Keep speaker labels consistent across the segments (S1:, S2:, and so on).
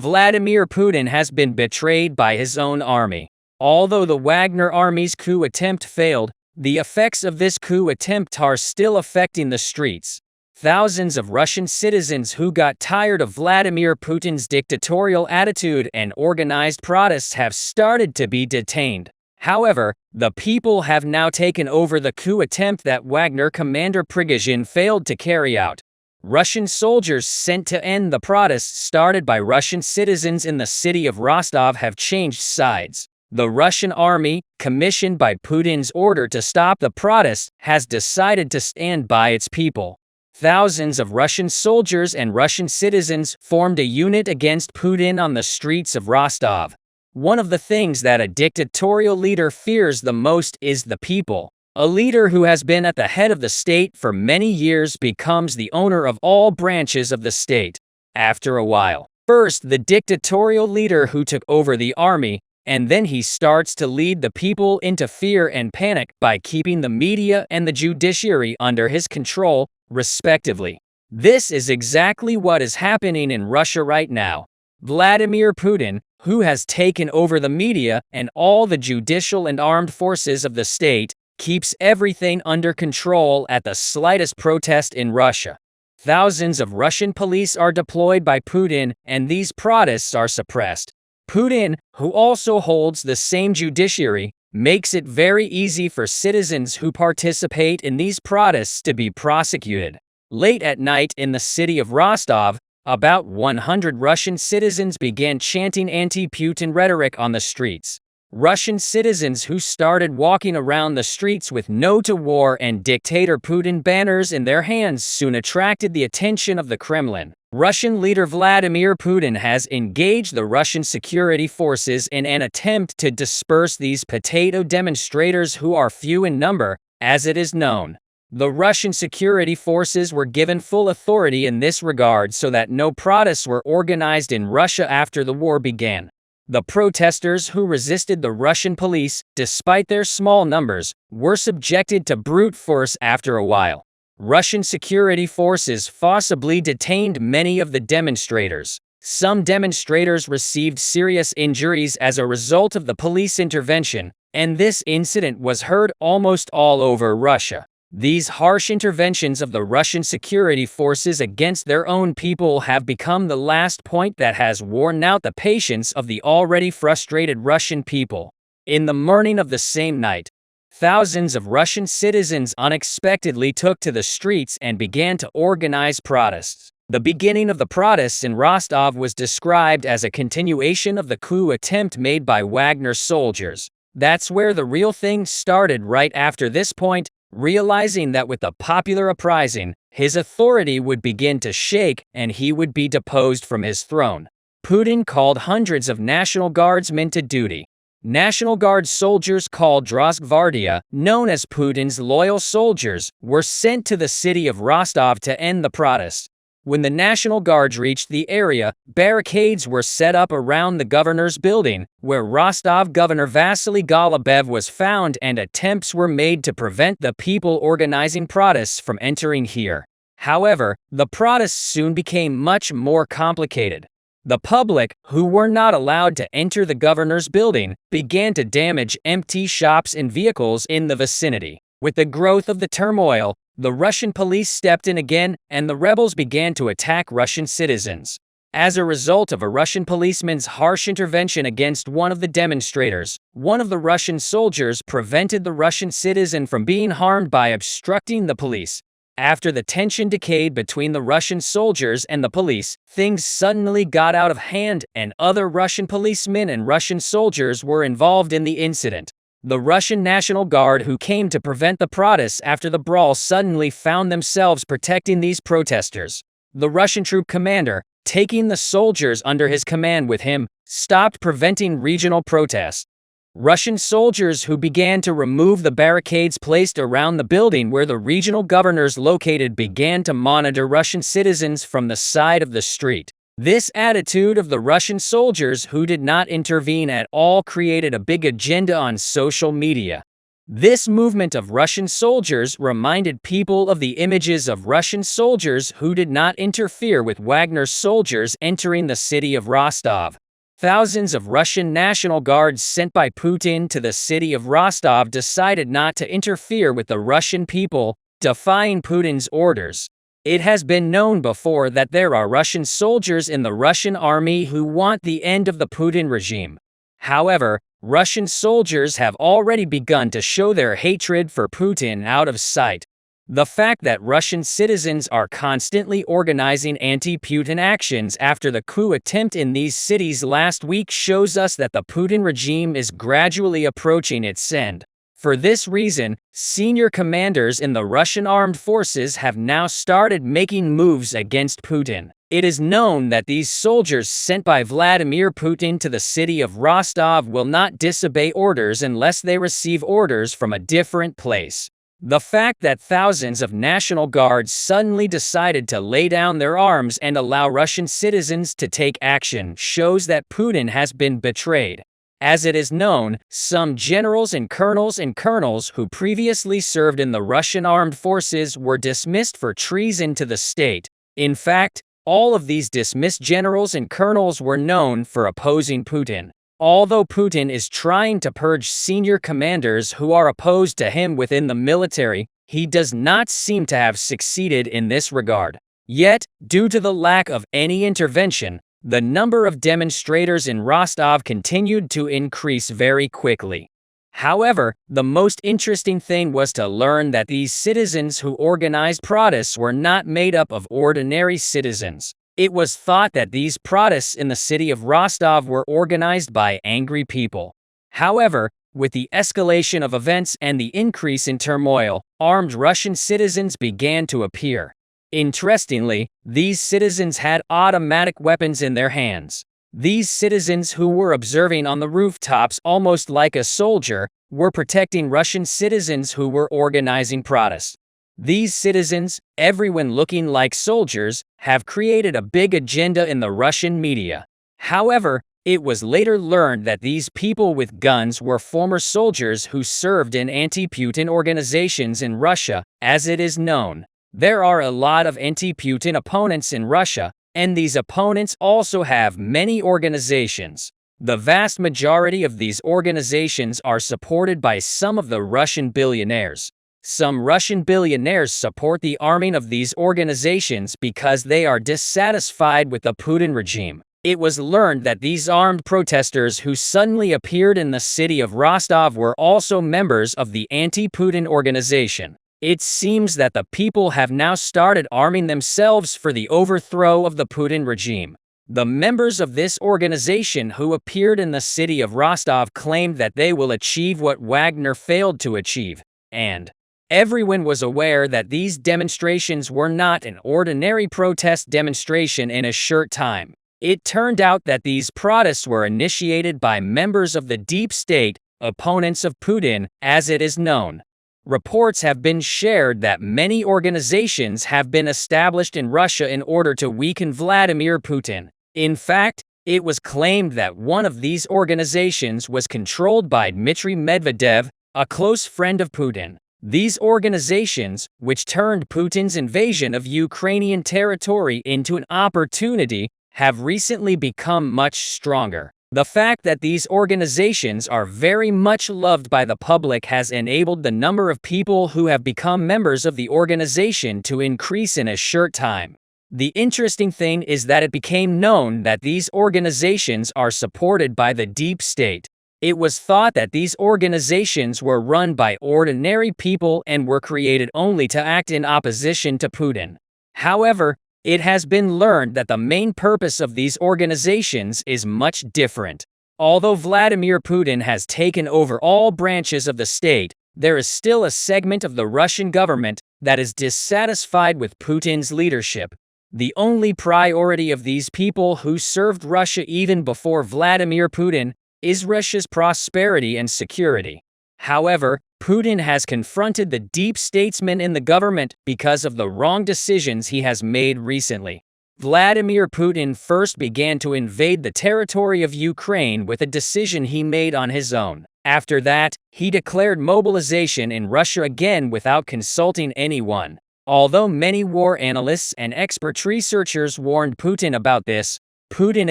S1: Vladimir Putin has been betrayed by his own army. Although the Wagner army's coup attempt failed, the effects of this coup attempt are still affecting the streets. Thousands of Russian citizens who got tired of Vladimir Putin's dictatorial attitude and organized protests have started to be detained. However, the people have now taken over the coup attempt that Wagner commander Prigozhin failed to carry out. Russian soldiers sent to end the protests started by Russian citizens in the city of Rostov have changed sides. The Russian army, commissioned by Putin's order to stop the protests, has decided to stand by its people. Thousands of Russian soldiers and Russian citizens formed a unit against Putin on the streets of Rostov. One of the things that a dictatorial leader fears the most is the people. A leader who has been at the head of the state for many years becomes the owner of all branches of the state. After a while, first the dictatorial leader who took over the army, and then he starts to lead the people into fear and panic by keeping the media and the judiciary under his control, respectively. This is exactly what is happening in Russia right now. Vladimir Putin, who has taken over the media and all the judicial and armed forces of the state, keeps everything under control at the slightest protest in Russia. Thousands of Russian police are deployed by Putin, and these protests are suppressed. Putin, who also holds the same judiciary, makes it very easy for citizens who participate in these protests to be prosecuted. Late at night in the city of Rostov, about 100 Russian citizens began chanting anti-Putin rhetoric on the streets. Russian citizens who started walking around the streets with "No to War" and "Dictator Putin" banners in their hands soon attracted the attention of the Kremlin. Russian leader Vladimir Putin has engaged the Russian security forces in an attempt to disperse these potato demonstrators who are few in number, as it is known. The Russian security forces were given full authority in this regard so that no protests were organized in Russia after the war began. The protesters who resisted the Russian police, despite their small numbers, were subjected to brute force after a while. Russian security forces forcibly detained many of the demonstrators. Some demonstrators received serious injuries as a result of the police intervention, and this incident was heard almost all over Russia. These harsh interventions of the Russian security forces against their own people have become the last point that has worn out the patience of the already frustrated Russian people. In the morning of the same night, thousands of Russian citizens unexpectedly took to the streets and began to organize protests. The beginning of the protests in Rostov was described as a continuation of the coup attempt made by Wagner soldiers. That's where the real thing started right after this point. Realizing that with the popular uprising, his authority would begin to shake and he would be deposed from his throne. Putin called hundreds of National Guardsmen to duty. National Guard soldiers called Drozgvardia, known as Putin's loyal soldiers, were sent to the city of Rostov to end the protests. When the National Guard reached the area, barricades were set up around the governor's building, where Rostov Governor Vasily Golubev was found, and attempts were made to prevent the people organizing protests from entering here. However, the protests soon became much more complicated. The public, who were not allowed to enter the governor's building, began to damage empty shops and vehicles in the vicinity. With the growth of the turmoil, the Russian police stepped in again, and the rebels began to attack Russian citizens. As a result of a Russian policeman's harsh intervention against one of the demonstrators, one of the Russian soldiers prevented the Russian citizen from being harmed by obstructing the police. After the tension decayed between the Russian soldiers and the police, things suddenly got out of hand, and other Russian policemen and Russian soldiers were involved in the incident. The Russian National Guard, who came to prevent the protests after the brawl, suddenly found themselves protecting these protesters. The Russian troop commander, taking the soldiers under his command with him, stopped preventing regional protests. Russian soldiers who began to remove the barricades placed around the building where the regional governors located began to monitor Russian citizens from the side of the street. This attitude of the Russian soldiers who did not intervene at all created a big agenda on social media. This movement of Russian soldiers reminded people of the images of Russian soldiers who did not interfere with Wagner's soldiers entering the city of Rostov. Thousands of Russian National Guards sent by Putin to the city of Rostov decided not to interfere with the Russian people, defying Putin's orders. It has been known before that there are Russian soldiers in the Russian army who want the end of the Putin regime. However, Russian soldiers have already begun to show their hatred for Putin out of sight. The fact that Russian citizens are constantly organizing anti-Putin actions after the coup attempt in these cities last week shows us that the Putin regime is gradually approaching its end. For this reason, senior commanders in the Russian armed forces have now started making moves against Putin. It is known that these soldiers sent by Vladimir Putin to the city of Rostov will not disobey orders unless they receive orders from a different place. The fact that thousands of National Guards suddenly decided to lay down their arms and allow Russian citizens to take action shows that Putin has been betrayed. As it is known, some generals and colonels who previously served in the Russian armed forces were dismissed for treason to the state. In fact, all of these dismissed generals and colonels were known for opposing Putin. Although Putin is trying to purge senior commanders who are opposed to him within the military, he does not seem to have succeeded in this regard. Yet, due to the lack of any intervention, the number of demonstrators in Rostov continued to increase very quickly. However, the most interesting thing was to learn that these citizens who organized protests were not made up of ordinary citizens. It was thought that these protests in the city of Rostov were organized by angry people. However, with the escalation of events and the increase in turmoil, armed Russian citizens began to appear. Interestingly, these citizens had automatic weapons in their hands. These citizens who were observing on the rooftops almost like a soldier were protecting Russian citizens who were organizing protests. These citizens, everyone looking like soldiers, have created a big agenda in the Russian media. However, it was later learned that these people with guns were former soldiers who served in anti-Putin organizations in Russia, as it is known. There are a lot of anti-Putin opponents in Russia, and these opponents also have many organizations. The vast majority of these organizations are supported by some of the Russian billionaires. Some Russian billionaires support the arming of these organizations because they are dissatisfied with the Putin regime. It was learned that these armed protesters who suddenly appeared in the city of Rostov were also members of the anti-Putin organization. It seems that the people have now started arming themselves for the overthrow of the Putin regime. The members of this organization who appeared in the city of Rostov claimed that they will achieve what Wagner failed to achieve, and everyone was aware that these demonstrations were not an ordinary protest demonstration in a short time. It turned out that these protests were initiated by members of the deep state, opponents of Putin, as it is known. Reports have been shared that many organizations have been established in Russia in order to weaken Vladimir Putin. In fact, it was claimed that one of these organizations was controlled by Dmitry Medvedev, a close friend of Putin. These organizations, which turned Putin's invasion of Ukrainian territory into an opportunity, have recently become much stronger. The fact that these organizations are very much loved by the public has enabled the number of people who have become members of the organization to increase in a short time. The interesting thing is that it became known that these organizations are supported by the deep state. It was thought that these organizations were run by ordinary people and were created only to act in opposition to Putin. However, it has been learned that the main purpose of these organizations is much different. Although Vladimir Putin has taken over all branches of the state, there is still a segment of the Russian government that is dissatisfied with Putin's leadership. The only priority of these people who served Russia even before Vladimir Putin is Russia's prosperity and security. However, Putin has confronted the deep statesmen in the government because of the wrong decisions he has made recently. Vladimir Putin first began to invade the territory of Ukraine with a decision he made on his own. After that, he declared mobilization in Russia again without consulting anyone. Although many war analysts and expert researchers warned Putin about this, Putin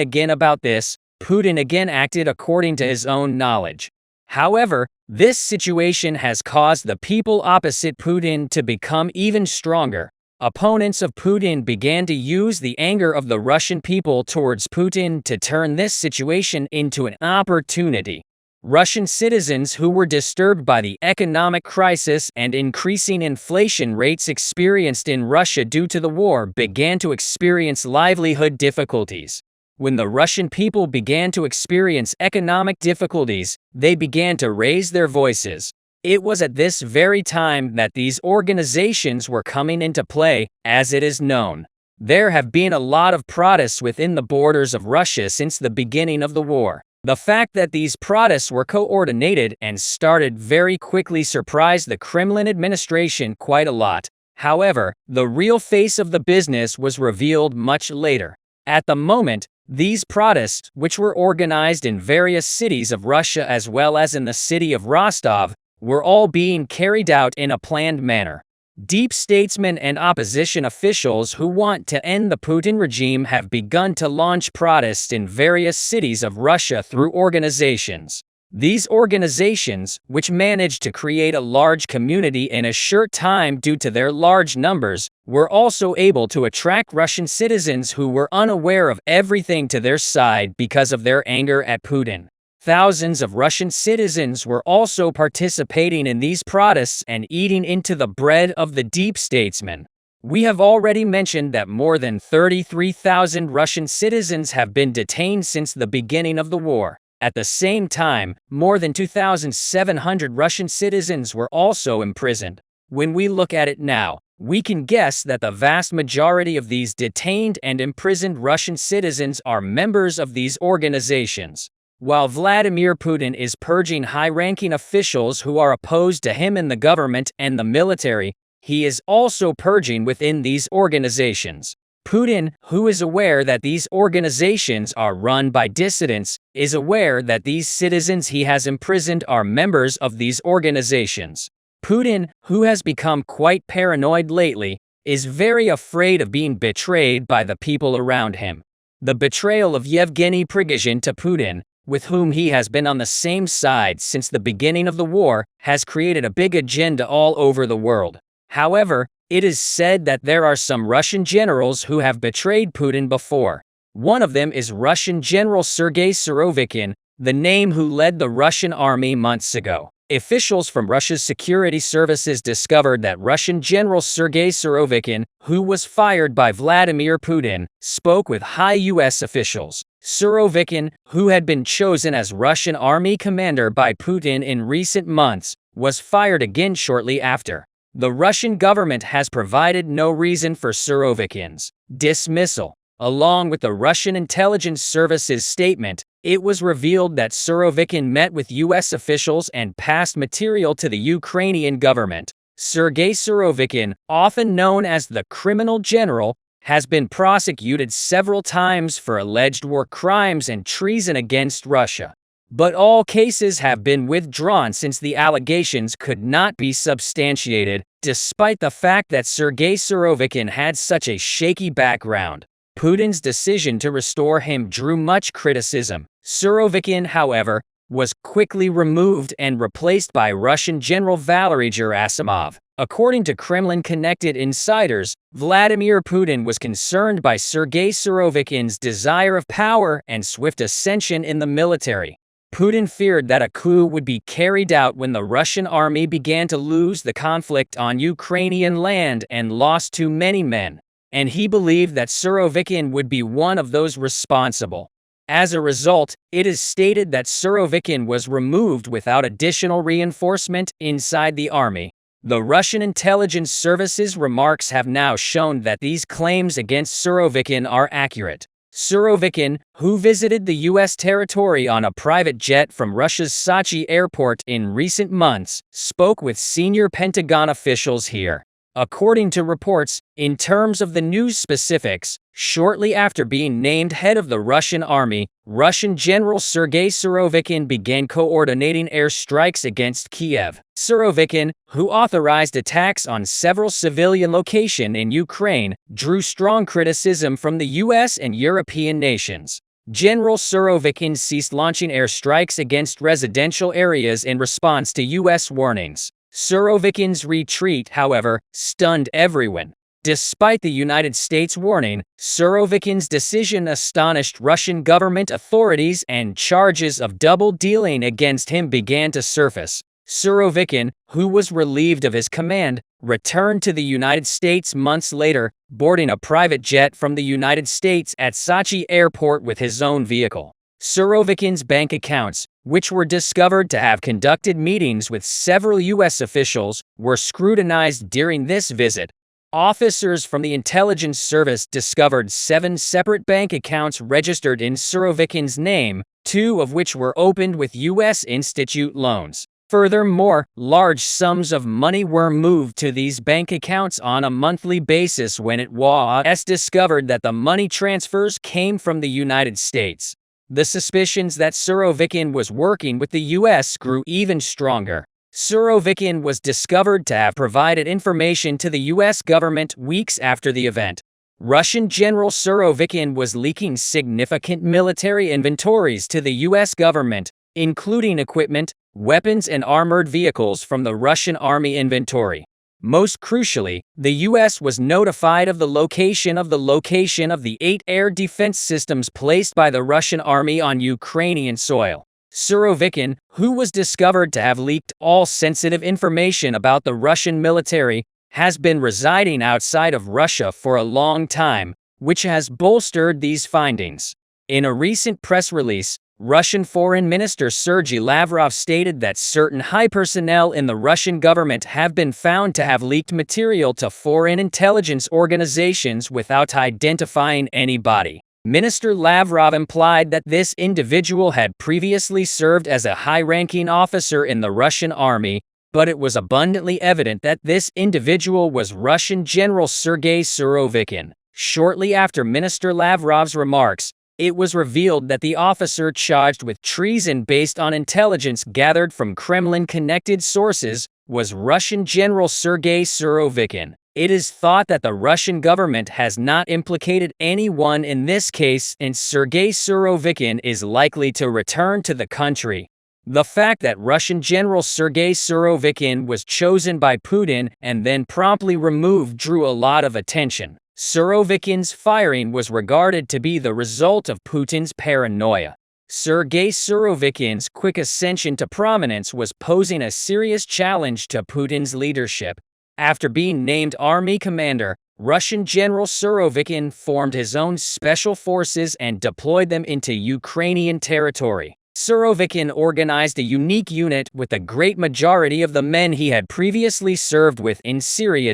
S1: again acted according to his own knowledge. However, this situation has caused the people opposite Putin to become even stronger. Opponents of Putin began to use the anger of the Russian people towards Putin to turn this situation into an opportunity. Russian citizens who were disturbed by the economic crisis and increasing inflation rates experienced in Russia due to the war began to experience livelihood difficulties. When the Russian people began to experience economic difficulties, they began to raise their voices. It was at this very time that these organizations were coming into play, as it is known. There have been a lot of protests within the borders of Russia since the beginning of the war. The fact that these protests were coordinated and started very quickly surprised the Kremlin administration quite a lot. However, the real face of the business was revealed much later. At the moment, these protests, which were organized in various cities of Russia as well as in the city of Rostov, were all being carried out in a planned manner. Deep statesmen and opposition officials who want to end the Putin regime have begun to launch protests in various cities of Russia through organizations. These organizations, which managed to create a large community in a short time due to their large numbers, were also able to attract Russian citizens who were unaware of everything to their side because of their anger at Putin. Thousands of Russian citizens were also participating in these protests and eating into the bread of the deep statesmen. We have already mentioned that more than 33,000 Russian citizens have been detained since the beginning of the war. At the same time, more than 2,700 Russian citizens were also imprisoned. When we look at it now, we can guess that the vast majority of these detained and imprisoned Russian citizens are members of these organizations. While Vladimir Putin is purging high-ranking officials who are opposed to him in the government and the military, he is also purging within these organizations. Putin, who is aware that these organizations are run by dissidents, is aware that these citizens he has imprisoned are members of these organizations. Putin, who has become quite paranoid lately, is very afraid of being betrayed by the people around him. The betrayal of Yevgeny Prigozhin to Putin, with whom he has been on the same side since the beginning of the war, has created a big agenda all over the world. However, it is said that there are some Russian generals who have betrayed Putin before. One of them is Russian General Sergei Surovikin, the name who led the Russian army months ago. Officials from Russia's security services discovered that Russian General Sergei Surovikin, who was fired by Vladimir Putin, spoke with high U.S. officials. Surovikin, who had been chosen as Russian army commander by Putin in recent months, was fired again shortly after. The Russian government has provided no reason for Surovikin's dismissal. Along with the Russian intelligence service's statement, it was revealed that Surovikin met with U.S. officials and passed material to the Ukrainian government. Sergei Surovikin, often known as the criminal general, has been prosecuted several times for alleged war crimes and treason against Russia. But all cases have been withdrawn since the allegations could not be substantiated, despite the fact that Sergei Surovikin had such a shaky background. Putin's decision to restore him drew much criticism. Surovikin, however, was quickly removed and replaced by Russian General Valery Gerasimov. According to Kremlin-connected insiders, Vladimir Putin was concerned by Sergei Surovikin's desire of power and swift ascension in the military. Putin feared that a coup would be carried out when the Russian army began to lose the conflict on Ukrainian land and lost too many men, and he believed that Surovikin would be one of those responsible. As a result, it is stated that Surovikin was removed without additional reinforcement inside the army. The Russian intelligence service's remarks have now shown that these claims against Surovikin are accurate. Surovikin, who visited the U.S. territory on a private jet from Russia's Sochi airport in recent months, spoke with senior Pentagon officials here. According to reports, in terms of the news specifics, shortly after being named head of the Russian army, Russian General Sergei Surovikin began coordinating airstrikes against Kiev. Surovikin, who authorized attacks on several civilian locations in Ukraine, drew strong criticism from the US and European nations. General Surovikin ceased launching airstrikes against residential areas in response to US warnings. Surovikin's retreat, however, stunned everyone. Despite the United States warning, Surovikin's decision astonished Russian government authorities and charges of double-dealing against him began to surface. Surovikin, who was relieved of his command, returned to the United States months later, boarding a private jet from the United States at Sochi Airport with his own vehicle. Surovikin's bank accounts, which were discovered to have conducted meetings with several U.S. officials, were scrutinized during this visit. Officers from the intelligence service discovered 7 separate bank accounts registered in Surovikin's name, 2 of which were opened with U.S. institute loans. Furthermore, large sums of money were moved to these bank accounts on a monthly basis when it was discovered that the money transfers came from the United States. The suspicions that Surovikin was working with the U.S. grew even stronger. Surovikin was discovered to have provided information to the U.S. government weeks after the event. Russian General Surovikin was leaking significant military inventories to the U.S. government, including equipment, weapons, and armored vehicles from the Russian army inventory. Most crucially, the U.S. was notified of the location of the 8 air defense systems placed by the Russian army on Ukrainian soil. Surovikin, who was discovered to have leaked all sensitive information about the Russian military, has been residing outside of Russia for a long time, which has bolstered these findings. In a recent press release, Russian Foreign Minister Sergei Lavrov stated that certain high personnel in the Russian government have been found to have leaked material to foreign intelligence organizations without identifying anybody. Minister Lavrov implied that this individual had previously served as a high-ranking officer in the Russian army, but it was abundantly evident that this individual was Russian General Sergei Surovikin. Shortly after Minister Lavrov's remarks, it was revealed that the officer charged with treason based on intelligence gathered from Kremlin-connected sources was Russian General Sergei Surovikin. It is thought that the Russian government has not implicated anyone in this case, and Sergei Surovikin is likely to return to the country. The fact that Russian General Sergei Surovikin was chosen by Putin and then promptly removed drew a lot of attention. Surovikin's firing was regarded to be the result of Putin's paranoia. Sergei Surovikin's quick ascension to prominence was posing a serious challenge to Putin's leadership. After being named army commander, Russian General Surovikin formed his own special forces and deployed them into Ukrainian territory. Surovikin organized a unique unit with the great majority of the men he had previously served with in Syria.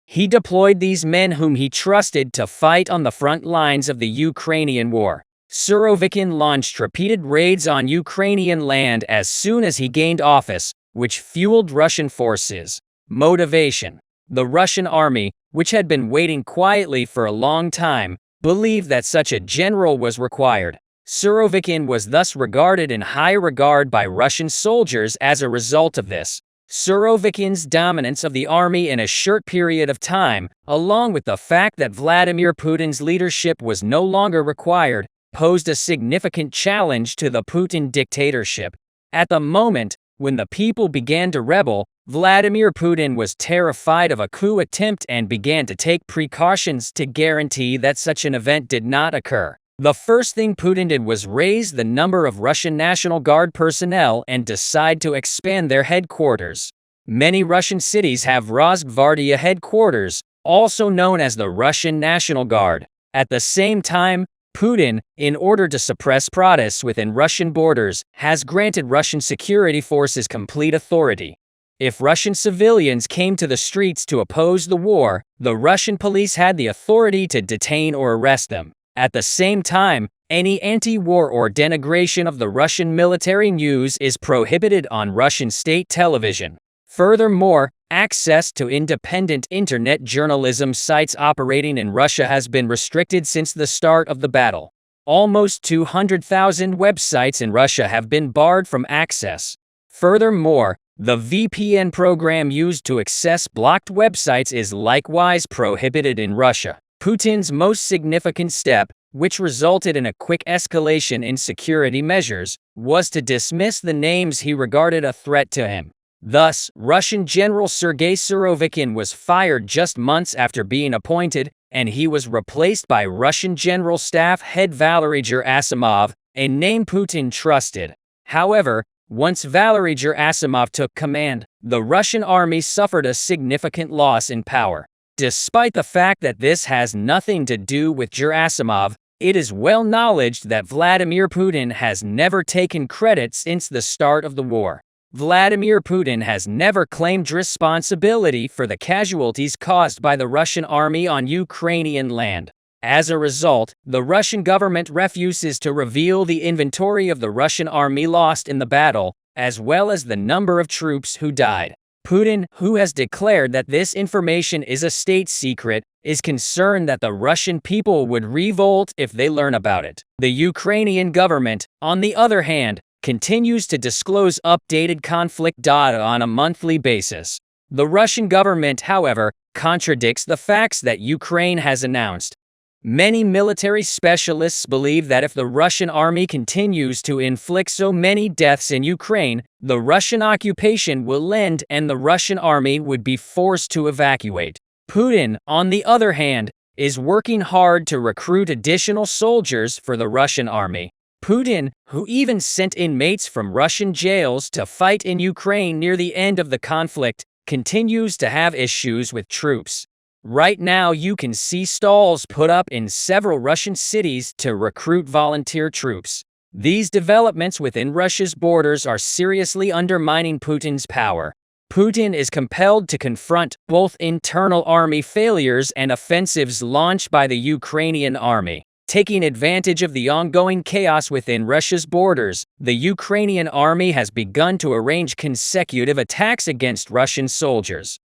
S1: He deployed these men whom he trusted to fight on the front lines of the Ukrainian war. Surovikin launched repeated raids on Ukrainian land as soon as he gained office, which fueled Russian forces. Motivation. The Russian army, which had been waiting quietly for a long time, believed that such a general was required. Surovikin was thus regarded in high regard by Russian soldiers as a result of this. Surovikin's dominance of the army in a short period of time, along with the fact that Vladimir Putin's leadership was no longer required, posed a significant challenge to the Putin dictatorship. At the moment when the people began to rebel, Vladimir Putin was terrified of a coup attempt and began to take precautions to guarantee that such an event did not occur. The first thing Putin did was raise the number of Russian National Guard personnel and decide to expand their headquarters. Many Russian cities have Rosgvardia headquarters, also known as the Russian National Guard. At the same time, Putin, in order to suppress protests within Russian borders, has granted Russian security forces complete authority. If Russian civilians came to the streets to oppose the war, the Russian police had the authority to detain or arrest them. At the same time, any anti-war or denigration of the Russian military news is prohibited on Russian state television. Furthermore, access to independent internet journalism sites operating in Russia has been restricted since the start of the battle. Almost 200,000 websites in Russia have been barred from access. Furthermore, the VPN program used to access blocked websites is likewise prohibited in Russia. Putin's most significant step, which resulted in a quick escalation in security measures, was to dismiss the names he regarded a threat to him. Thus, Russian General Sergei Surovikin was fired just months after being appointed, and he was replaced by Russian General Staff Head Valery Gerasimov, a name Putin trusted. However, once Valery Gerasimov took command, the Russian army suffered a significant loss in power. Despite the fact that this has nothing to do with Gerasimov, it is well acknowledged that Vladimir Putin has never taken credit since the start of the war. Vladimir Putin has never claimed responsibility for the casualties caused by the Russian army on Ukrainian land. As a result, the Russian government refuses to reveal the inventory of the Russian army lost in the battle, as well as the number of troops who died. Putin, who has declared that this information is a state secret, is concerned that the Russian people would revolt if they learn about it. The Ukrainian government, on the other hand, continues to disclose updated conflict data on a monthly basis. The Russian government, however, contradicts the facts that Ukraine has announced. Many military specialists believe that if the Russian army continues to inflict so many deaths in Ukraine, the Russian occupation will end and the Russian army would be forced to evacuate. Putin, on the other hand, is working hard to recruit additional soldiers for the Russian army. Putin, who even sent inmates from Russian jails to fight in Ukraine near the end of the conflict, continues to have issues with troops. Right now you can see stalls put up in several Russian cities to recruit volunteer troops. These developments within Russia's borders are seriously undermining Putin's power. Putin is compelled to confront both internal army failures and offensives launched by the Ukrainian army. Taking advantage of the ongoing chaos within Russia's borders, the Ukrainian army has begun to arrange consecutive attacks against Russian soldiers.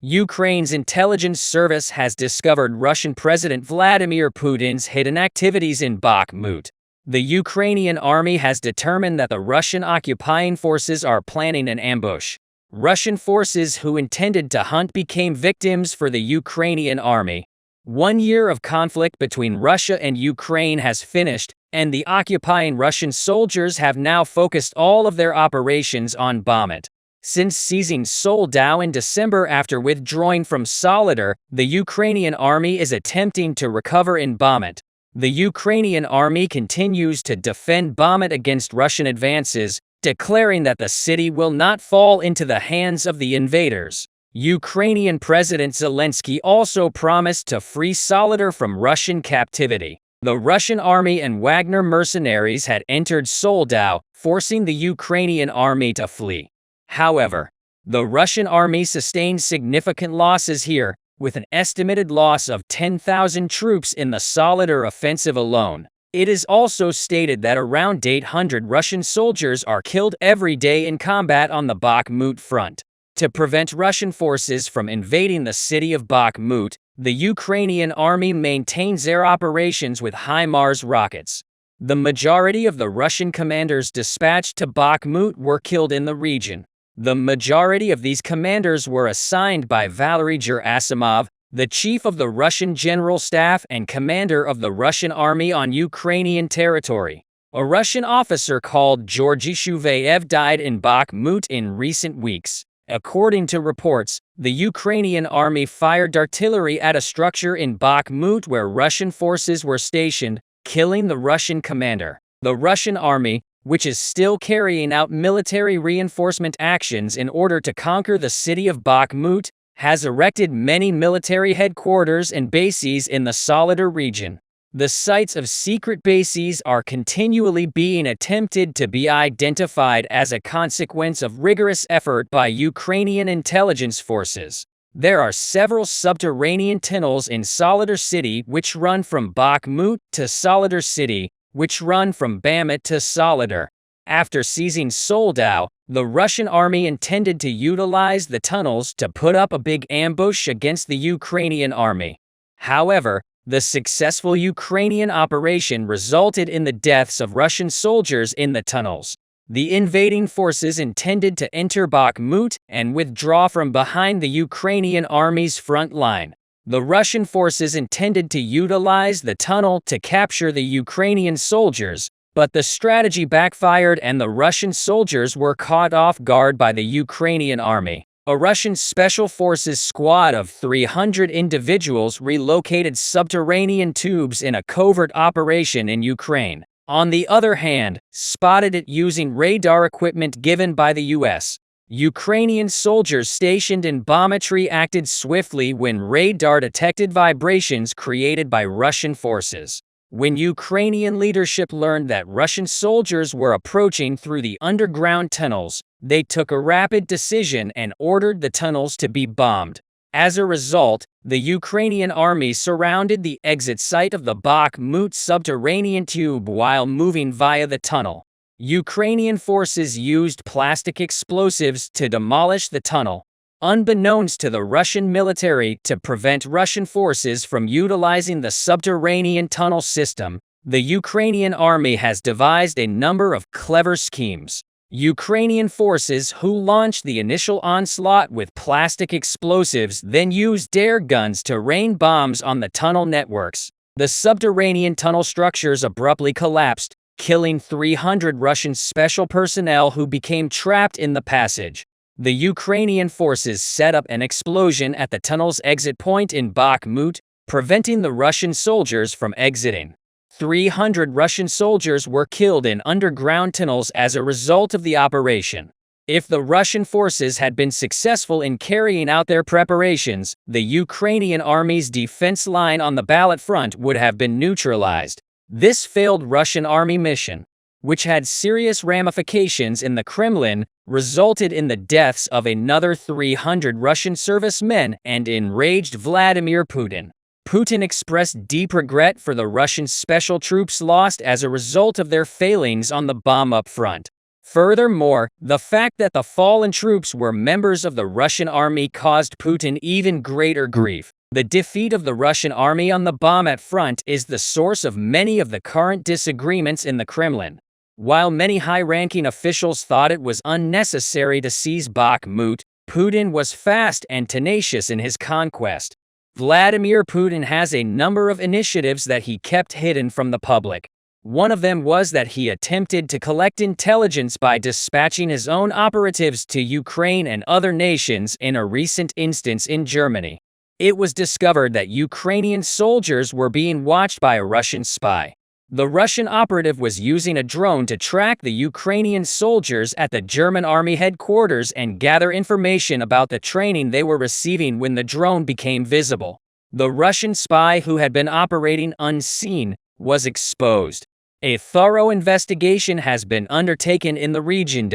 S1: Ukraine's intelligence service has discovered Russian President Vladimir Putin's hidden activities in Bakhmut. The Ukrainian army has determined that the Russian occupying forces are planning an ambush. Russian forces who intended to hunt became victims for the Ukrainian army. 1 year of conflict between Russia and Ukraine has finished, and the occupying Russian soldiers have now focused all of their operations on Bakhmut. Since seizing Soledar in December after withdrawing from Soledar, the Ukrainian army is attempting to recover in Bakhmut. The Ukrainian army continues to defend Bakhmut against Russian advances, declaring that the city will not fall into the hands of the invaders. Ukrainian President Zelensky also promised to free Soledar from Russian captivity. The Russian army and Wagner mercenaries had entered Soledar, forcing the Ukrainian army to flee. However, the Russian army sustained significant losses here, with an estimated loss of 10,000 troops in the Soledar offensive alone. It is also stated that around 800 Russian soldiers are killed every day in combat on the Bakhmut front. To prevent Russian forces from invading the city of Bakhmut, the Ukrainian army maintains their operations with HIMARS rockets. The majority of the Russian commanders dispatched to Bakhmut were killed in the region. The majority of these commanders were assigned by Valery Gerasimov, the chief of the Russian General Staff and commander of the Russian army on Ukrainian territory. A Russian officer called Georgy Shuvayev died in Bakhmut in recent weeks. According to reports, the Ukrainian army fired artillery at a structure in Bakhmut where Russian forces were stationed, killing the Russian commander. The Russian army, which is still carrying out military reinforcement actions in order to conquer the city of Bakhmut, has erected many military headquarters and bases in the Soledar region. The sites of secret bases are continually being attempted to be identified as a consequence of rigorous effort by Ukrainian intelligence forces. There are several subterranean tunnels in Soledar city which run from Bakhmut to Soledar city, which run from Bakhmut to Soledar. After seizing Soledar, The Russian army intended to utilize the tunnels to put up a big ambush against the Ukrainian army. However, the successful Ukrainian operation resulted in the deaths of Russian soldiers in the tunnels. The invading forces intended to enter Bakhmut and withdraw from behind the Ukrainian army's front line. The Russian forces intended to utilize the tunnel to capture the Ukrainian soldiers, but the strategy backfired and the Russian soldiers were caught off guard by the Ukrainian army. A Russian Special Forces squad of 300 individuals relocated subterranean tubes in a covert operation in Ukraine. On the other hand, spotted it using radar equipment given by the U.S. Ukrainian soldiers stationed in Bakhmut acted swiftly when radar detected vibrations created by Russian forces. When Ukrainian leadership learned that Russian soldiers were approaching through the underground tunnels, they took a rapid decision and ordered the tunnels to be bombed. As a result, the Ukrainian army surrounded the exit site of the Bakhmut subterranean tube while moving via the tunnel. Ukrainian forces used plastic explosives to demolish the tunnel, unbeknownst to the Russian military. To prevent Russian forces from utilizing the subterranean tunnel system, the Ukrainian army has devised a number of clever schemes. Ukrainian forces who launched the initial onslaught with plastic explosives then used dare guns to rain bombs on the tunnel networks. The subterranean tunnel structures abruptly collapsed, killing 300 Russian special personnel who became trapped in the passage. The Ukrainian forces set up an explosion at the tunnel's exit point in Bakhmut, preventing the Russian soldiers from exiting. 300 Russian soldiers were killed in underground tunnels as a result of the operation. If the Russian forces had been successful in carrying out their preparations, the Ukrainian army's defense line on the Bakhmut front would have been neutralized. This failed Russian army mission, which had serious ramifications in the Kremlin, resulted in the deaths of another 300 Russian servicemen and enraged Vladimir Putin. Putin expressed deep regret for the Russian special troops lost as a result of their failings on the Bakhmut front. Furthermore, the fact that the fallen troops were members of the Russian army caused Putin even greater grief. The defeat of the Russian army on the Bakhmut front is the source of many of the current disagreements in the Kremlin. While many high-ranking officials thought it was unnecessary to seize Bakhmut, Putin was fast and tenacious in his conquest. Vladimir Putin has a number of initiatives that he kept hidden from the public. One of them was that he attempted to collect intelligence by dispatching his own operatives to Ukraine and other nations in a recent instance in Germany. It was discovered that Ukrainian soldiers were being watched by a Russian spy. The Russian operative was using a drone to track the Ukrainian soldiers at the German army headquarters and gather information about the training they were receiving when the drone became visible. The Russian spy, who had been operating unseen, was exposed. A thorough investigation has been undertaken in the region.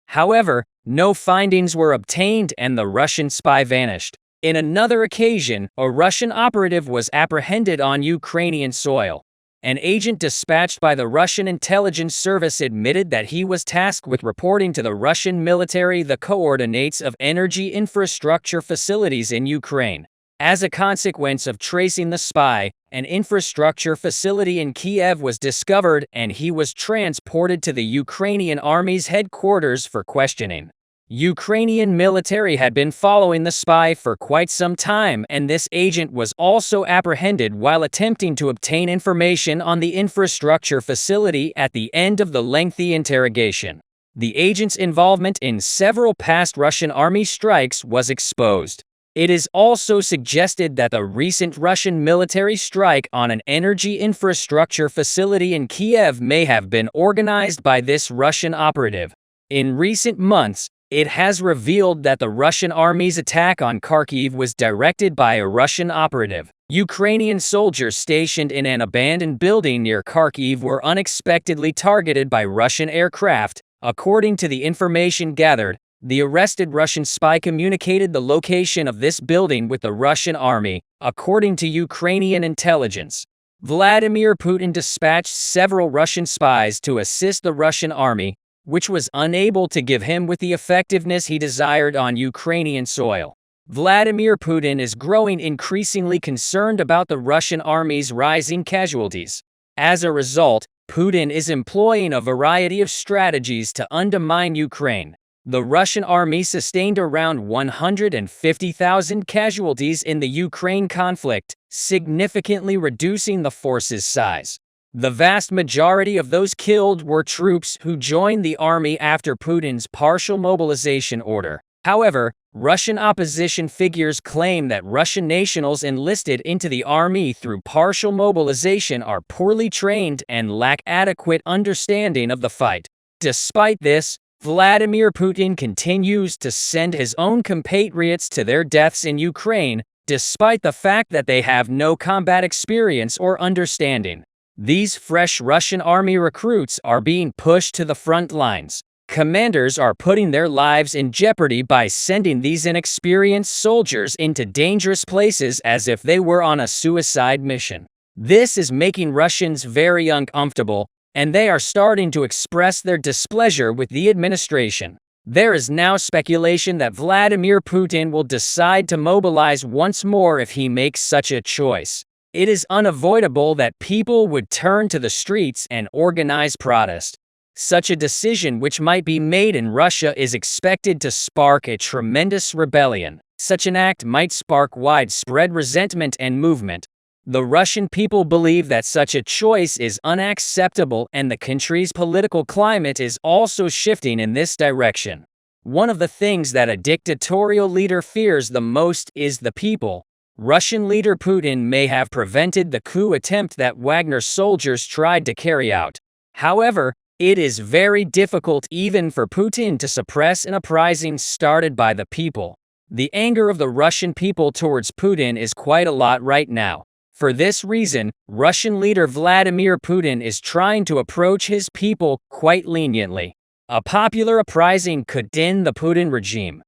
S1: However, no findings were obtained and the Russian spy vanished. In another occasion, a Russian operative was apprehended on Ukrainian soil. An agent dispatched by the Russian intelligence service admitted that he was tasked with reporting to the Russian military the coordinates of energy infrastructure facilities in Ukraine. As a consequence of tracing the spy, an infrastructure facility in Kiev was discovered and he was transported to the Ukrainian army's headquarters for questioning. Ukrainian military had been following the spy for quite some time, and this agent was also apprehended while attempting to obtain information on the infrastructure facility at the end of the lengthy interrogation. The agent's involvement in several past Russian army strikes was exposed. It is also suggested that the recent Russian military strike on an energy infrastructure facility in Kiev may have been organized by this Russian operative. In recent months, it has revealed that the Russian army's attack on Kharkiv was directed by a Russian operative. Ukrainian soldiers stationed in an abandoned building near Kharkiv were unexpectedly targeted by Russian aircraft. According to the information gathered, the arrested Russian spy communicated the location of this building with the Russian army, according to Ukrainian intelligence. Vladimir Putin dispatched several Russian spies to assist the Russian army, which was unable to give him with the effectiveness he desired on Ukrainian soil. Vladimir Putin is growing increasingly concerned about the Russian army's rising casualties. As a result, Putin is employing a variety of strategies to undermine Ukraine. The Russian army sustained around 150,000 casualties in the Ukraine conflict, significantly reducing the force's size. The vast majority of those killed were troops who joined the army after Putin's partial mobilization order. However, Russian opposition figures claim that Russian nationals enlisted into the army through partial mobilization are poorly trained and lack adequate understanding of the fight. Despite this, Vladimir Putin continues to send his own compatriots to their deaths in Ukraine, despite the fact that they have no combat experience or understanding. These fresh Russian army recruits are being pushed to the front lines. Commanders are putting their lives in jeopardy by sending these inexperienced soldiers into dangerous places as if they were on a suicide mission. This is making Russians very uncomfortable, and they are starting to express their displeasure with the administration. There is now speculation that Vladimir Putin will decide to mobilize once more if he makes such a choice. It is unavoidable that people would turn to the streets and organize protest. Such a decision, which might be made in Russia, is expected to spark a tremendous rebellion. Such an act might spark widespread resentment and movement. The Russian people believe that such a choice is unacceptable, and the country's political climate is also shifting in this direction. One of the things that a dictatorial leader fears the most is the people. Russian leader Putin may have prevented the coup attempt that Wagner soldiers tried to carry out. However, it is very difficult even for Putin to suppress an uprising started by the people. The anger of the Russian people towards Putin is quite a lot right now. For this reason, Russian leader Vladimir Putin is trying to approach his people quite leniently. A popular uprising could end the Putin regime.